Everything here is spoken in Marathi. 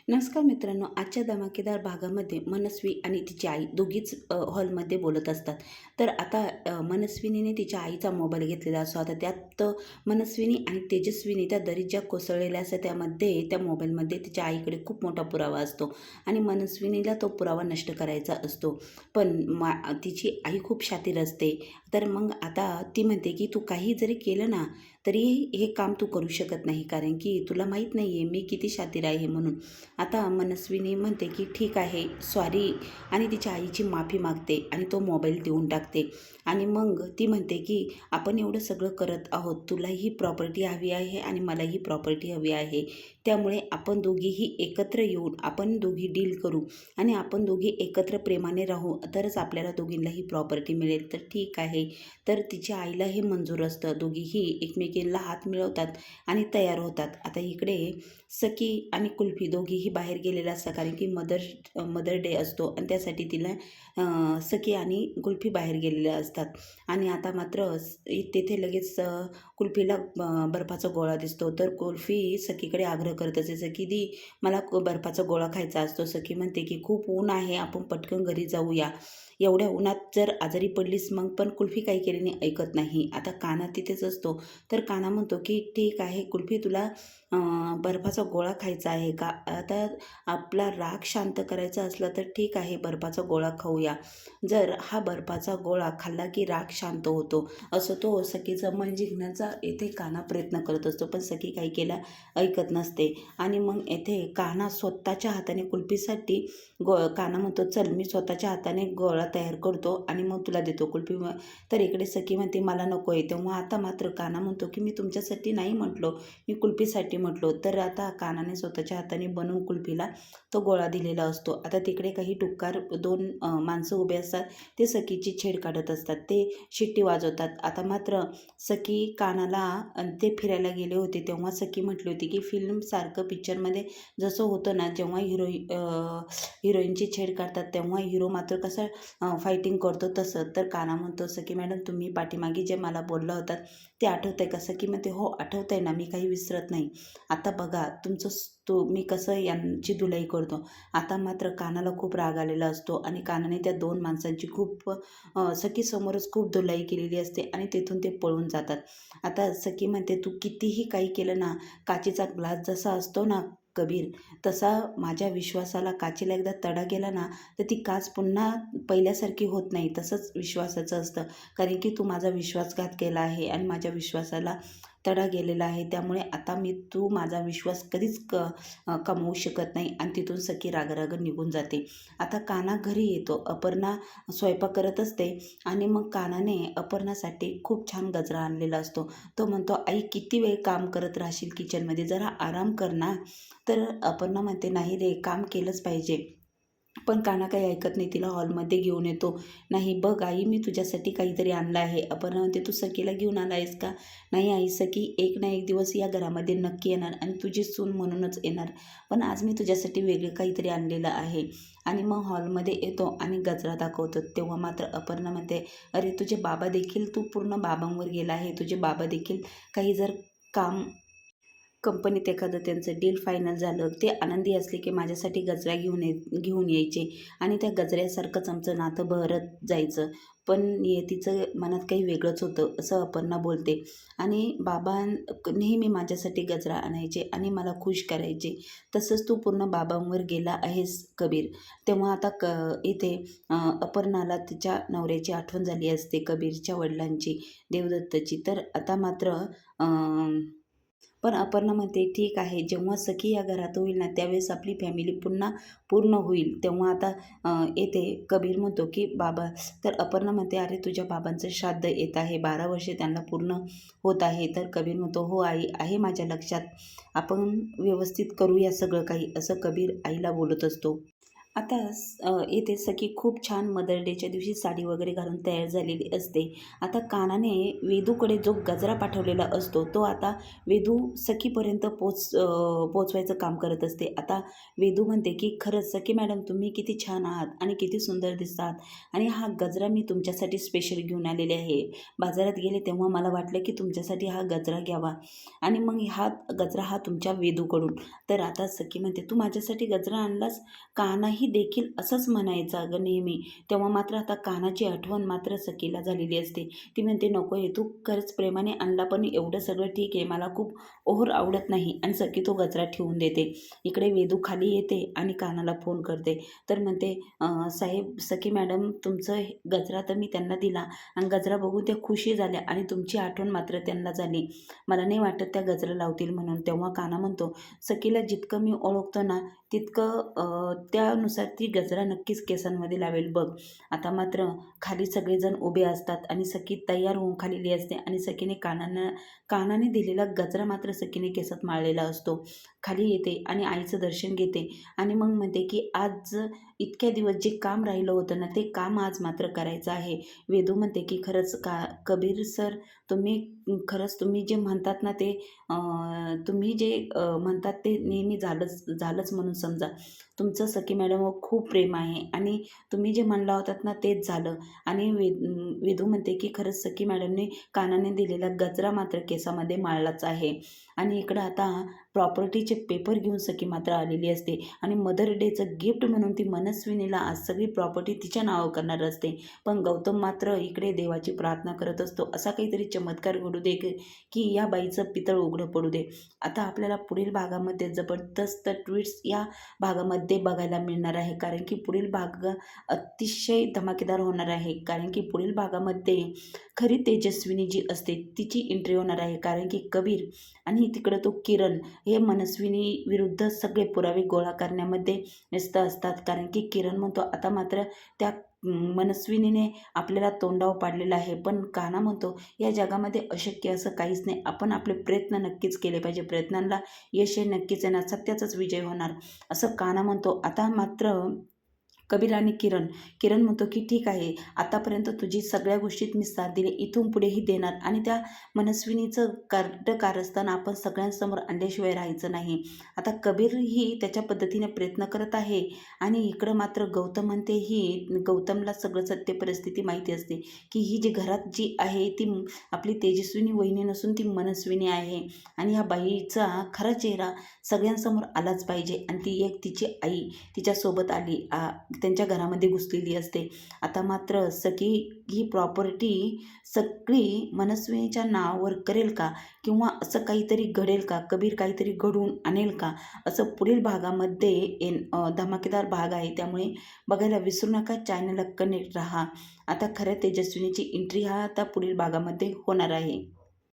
नमस्कार मित्रांनो, आजच्या धमाकेदार भागामध्ये मनस्वी आणि तिची आई दोघीच हॉलमध्ये बोलत असतात. तर आता मनस्विनीने तिच्या आईचा मोबाईल घेतलेला असतो. आता त्यात मनस्विनी आणि तेजस्विनी त्या दरीत ज्या कोसळलेल्या असतात त्यामध्ये त्या मोबाईलमध्ये तिच्या आईकडे खूप मोठा पुरावा असतो आणि मनस्विनीला तो पुरावा नष्ट करायचा असतो. पण तिची आई खूप शातीर असते. तर मग आता ती म्हणते की तू काही जरी केलं ना तरी हे काम तू करू शकत नाही, कारण की तुला माहीत नाही आहे मी किती शातीर आहे म्हणून. आता मनस्विनी म्हणते की ठीक आहे, सॉरी, आणि तिच्या आईची माफी मागते आणि तो मोबाईल देऊन टाकते. आणि मग ती म्हणते की आपण एवढं सगळं करत आहोत, तुलाही प्रॉपर्टी हवी आहे आणि मलाही प्रॉपर्टी हवी आहे, त्यामुळे आपण दोघीही एकत्र येऊन आपण दोघी डील करू आणि आपण दोघी एकत्र प्रेमाने राहू, तरच आपल्याला दोघींनाही प्रॉपर्टी मिळेल. तर ठीक आहे. तर तिच्या आईला हे मंजूर असतं. दोघीही एकमेकींना हात मिळवतात आणि तयार होतात. आता इकडे सखी आणि कुल्फी दोघीही बाहेर गेलेल्या असतात, कारण की मदर डे असतो आणि त्यासाठी तिला सखी आणि कुल्फी बाहेर गेलेल्या असतात. आणि आता मात्र तेथे लगेच कुल्फीला बर्फाचा गोळा दिसतो. तर कुल्फी सखीकडे आग्रह करत असते, सखी दी, मला बर्फाचा गोळा खायचा असतो. सखी म्हणते की खूप ऊन आहे, आपण पटकन घरी जाऊया, एवढ्या उन्हात जर आजारी पडलीस मग. पण कुल्फी काही केल्याने ऐकत नाही. आता काना तिथेच असतो. तर काना म्हणतो की ठीक आहे कुल्फी, तुला बर्फाचा गोळा खायचा आहे का? आता आपला राग शांत करायचा असला तर ठीक आहे, बर्फाचा गोळा खाऊया. जर हा बर्फाचा गोळा खाल्ला की राग शांत होतो, असं तो सखीचं मन जिंकण्याचा येथे काना प्रयत्न करत असतो. पण सखी काही केला ऐकत नसते. आणि मग येथे काना स्वतःच्या हाताने कुल्फीसाठी काना म्हणतो, चल मी स्वतःच्या हाताने गोळा तयार करतो आणि मग तुला देतो कुल्फी. तर इकडे सखी म्हणते मला नको आहे. तेव्हा आता मात्र काना म्हणतो की मी तुमच्यासाठी नाही म्हटलो, मी कुल्फीसाठी म्हटलो. तर आता कानाने स्वतःच्या हाताने बनवून कुल्फीला तो गोळा दिलेला असतो. आता तिकडे काही टुक्कार दोन माणसं उभे असतात, ते सखीची छेड काढत असतात, ते शिट्टी वाजवतात. आता मात्र सखी कानाला ते फिरायला गेले होते तेव्हा सखी म्हटली होती की फिल्मसारखं पिक्चरमध्ये जसं होतं ना, जेव्हा हिरोईनची छेड काढतात तेव्हा हिरो मात्र कसं फायटिंग करतो तसं. तर काना म्हणतो, सखी मॅडम तुम्ही पाठीमागे जे मला बोलला होतात ते आठवतं आहे का? सखी म्हणते हो आठवतं आहे ना, मी काही विसरत नाही. आता बघा तुमचं मी कसं यांची धुलाई करतो. आता मात्र कानाला खूप राग आलेला असतो आणि कानाने त्या दोन माणसांची खूप सखीसमोरच खूप धुलाई केलेली असते आणि तेथून ते पळून जातात. आता सखी म्हणते तू कितीही काही केलं ना, काचेचा ग्लास जसा असतो ना कबीर, तसा माझ्या विश्वासाला काचेला एकदा तडा गेला ना तर ती काच पुन्हा पहिल्यासारखी होत नाही. तसंच विश्वासाचं असतं, कारण की तू माझा विश्वासघात केला आहे आणि माझ्या विश्वासाला तडा गेलेला आहे. त्यामुळे आता तू माझा विश्वास कधीच कमवू शकत नाही. आणि तिथून सखी राग निघून जाते. आता काना घरी येतो. अपर्णा स्वयंपाक करत असते आणि मग कानाने अपर्णासाठी खूप छान गजरा आणलेला असतो. तो म्हणतो, आई किती वेळ काम करत राहशील किचनमध्ये, जरा आराम कर ना. तर अपर्णा म्हणते नाही रे, काम केलंच पाहिजे. पण काना काही ऐकत नाही, तिला हॉलमध्ये घेऊन येतो. नाही बघ आई, मी तुझ्यासाठी काहीतरी आणलं आहे. अपर्णा म्हणते तू सखीला घेऊन आला आहेस का? नाही आई, सखी एक ना एक दिवस या घरामध्ये नक्की येणार आणि तुझी सून म्हणूनच येणार, पण आज मी तुझ्यासाठी वेगळं काहीतरी आणलेलं आहे. आणि मग हॉलमध्ये येतो आणि गजरा दाखवतो. तेव्हा मात्र अपर्णा म्हणते, अरे तुझे बाबा देखील, तू पूर्ण बाबांवर गेला आहे. तुझे बाबा देखील काही जर काम कंपनीत एखादं त्यांचं डील फायनल झालं, ते आनंदी असले की माझ्यासाठी गजरा घेऊन यायचे आणि त्या गजऱ्यासारखंच आमचं नातं बहरत जायचं. पण नियतीचं मनात काही वेगळंच होतं, असं अपर्णा बोलते. आणि बाबा नेहमी माझ्यासाठी गजरा आणायचे आणि मला खुश करायचे, तसंच तू पूर्ण बाबांवर गेला आहेस कबीर. तेव्हा आता इथे अपर्णाला तिच्या नवऱ्याची आठवण झाली असते, कबीरच्या वडिलांची, देवदत्तची. तर आता मात्र पण अपर्णा म्हणते ठीक आहे, जेव्हा सखी या घरात होईल ना त्यावेळेस आपली फॅमिली पुन्हा पूर्ण होईल. तेव्हा आता येते कबीर म्हणतो की बाबा, तर अपर्णा म्हणते अरे तुझ्या बाबांचं श्राद्ध येत आहे, 12 वर्षे त्यांना पूर्ण होत आहे. तर कबीर म्हणतो हो आई, आहे माझ्या लक्षात, आपण व्यवस्थित करूया सगळं काही, असं कबीर आईला बोलत असतो. आता येथे सखी खूप छान मदर डेच्या दिवशी साडी वगैरे घालून तयार झालेली असते. आता कानाने वेदूकडे जो गजरा पाठवलेला असतो तो आता वेदू सखीपर्यंत पोचवायचं काम करत असते. आता वेदू म्हणते की खरंच सखी मॅडम तुम्ही किती छान आहात आणि किती सुंदर दिसतात आणि हा गजरा मी तुमच्यासाठी स्पेशल घेऊन आलेले आहे. बाजारात गेले तेव्हा मला वाटलं की तुमच्यासाठी हा गजरा घ्यावा आणि मग हा गजरा हा तुमच्या वेदूकडून. तर आता सखी म्हणते तू माझ्यासाठी गजरा आणलास? कानाही देखील असंच म्हणायचा अगं नेहमी. तेव्हा मात्र आता कानाची आठवण मात्र सखीला झालेली असते. ती म्हणते नको आहे तू खरंच प्रेमाने आणला पण एवढं सगळं ठीक आहे, मला खूप ओव्हर आवडत नाही आणि सखी तो गजरा ठेवून देते. इकडे वेदू खाली येते आणि कानाला फोन करते. तर म्हणते साहेब सखी मॅडम तुमचं गजरा तर मी त्यांना दिला आणि गजरा बघून त्या खुशी झाल्या आणि तुमची आठवण मात्र त्यांना झाली. मला नाही वाटत त्या गजरा लावतील म्हणून. तेव्हा काना म्हणतो सखीला जितकं मी ओळखतो ना तितकं त्यानुसार ती गजरा नक्कीच केसांमध्ये लावेल बघ. आता मात्र खाली सगळेजण उभे असतात आणि सखी तयार होऊन खालेली असते आणि सखीने कानाने दिलेला गजरा मात्र सखीने केसात माळलेला असतो. खाली येते आणि आईचं दर्शन घेते आणि मग म्हणते की आज इतक्या दिवस जे काम राहिलं होतं ना ते काम आज मात्र करायचं आहे. वेदू म्हणते की खरंच कबीर सर तुम्ही खरंच तुम्ही जे म्हणतात ना ते तुम्ही जे म्हणतात ते नेहमी झालंच म्हणून समजा. तुमचं सखी मॅडमवर खूप प्रेम आहे आणि तुम्ही जे म्हणला होतात ना तेच झालं. आणि वेदू म्हणते की खरंच सखी मॅडमने कानाने दिलेला गजरा मात्र केसामध्ये माळलाच आहे. आणि इकडं आता प्रॉपर्टीचे पेपर घेऊन सखी मात्र आलेली असते आणि मदर डेचं गिफ्ट म्हणून ती मनस्विनीला आज सगळी प्रॉपर्टी तिच्या नावावर करणार असते. पण गौतम मात्र इकडे देवाची प्रार्थना करत असतो असा काहीतरी चमत्कार घडू दे की या बाईचं पितळ उघडं पडू दे. आता आपल्याला पुढील भागामध्ये जबरदस्त ट्विट्स या भागामध्ये बघायला मिळणार आहे, कारण की पुढील भाग अतिशय धमाकेदार होणार आहे. कारण की पुढील भागामध्ये खरी तेजस्विनी जी असते तिची एंट्री होणार आहे. कारण की कबीर आणि तिकडं तो किरण हे मनस्विनी विरुद्ध सगळे पुरावे गोळा करण्यामध्ये व्यस्त असतात. कारण की किरण म्हणतो आता मात्र त्या मनस्विनीने आपल्याला तोंडावर पाडलेलं आहे. पण काना म्हणतो या जगामध्ये अशक्य असं काहीच नाही, आपण आपले प्रयत्न नक्कीच केले पाहिजे, प्रयत्नांना यश हे नक्कीच येणार, सत्याचाच विजय होणार असं काना म्हणतो. आता मात्र कबीर आणि किरण म्हणतो की ठीक आहे आतापर्यंत तुझी सगळ्या गोष्टीत मी साथ दिली, इथून पुढेही देणार आणि त्या मनस्विनीचं कारस्थान आपण सगळ्यांसमोर आणल्याशिवाय राहायचं नाही. आता कबीरही त्याच्या पद्धतीने प्रयत्न करत आहे आणि इकडं मात्र गौतम म्हणते ही गौतमला सगळं सत्य परिस्थिती माहिती असते की ही जी घरात जी आहे ती आपली तेजस्विनी वहिनी नसून ती मनस्विनी आहे आणि ह्या बाईचा खरा चेहरा सगळ्यांसमोर आलाच पाहिजे. आणि ती एक तिची आई तिच्यासोबत आली त्यांच्या घरामध्ये घुसलेली असते. आता मात्र सखी ही प्रॉपर्टी सगळी मनस्विनीच्या नावावर करेल का किंवा असं काहीतरी घडेल का, कबीर काहीतरी घडवून आणेल का, असं पुढील भागामध्ये धमाकेदार भाग आहे. त्यामुळे बघायला विसरू नका, चॅनलला कनेक्ट राहा. आता खऱ्या तेजस्विनीची एंट्री हा आता पुढील भागामध्ये होणार आहे.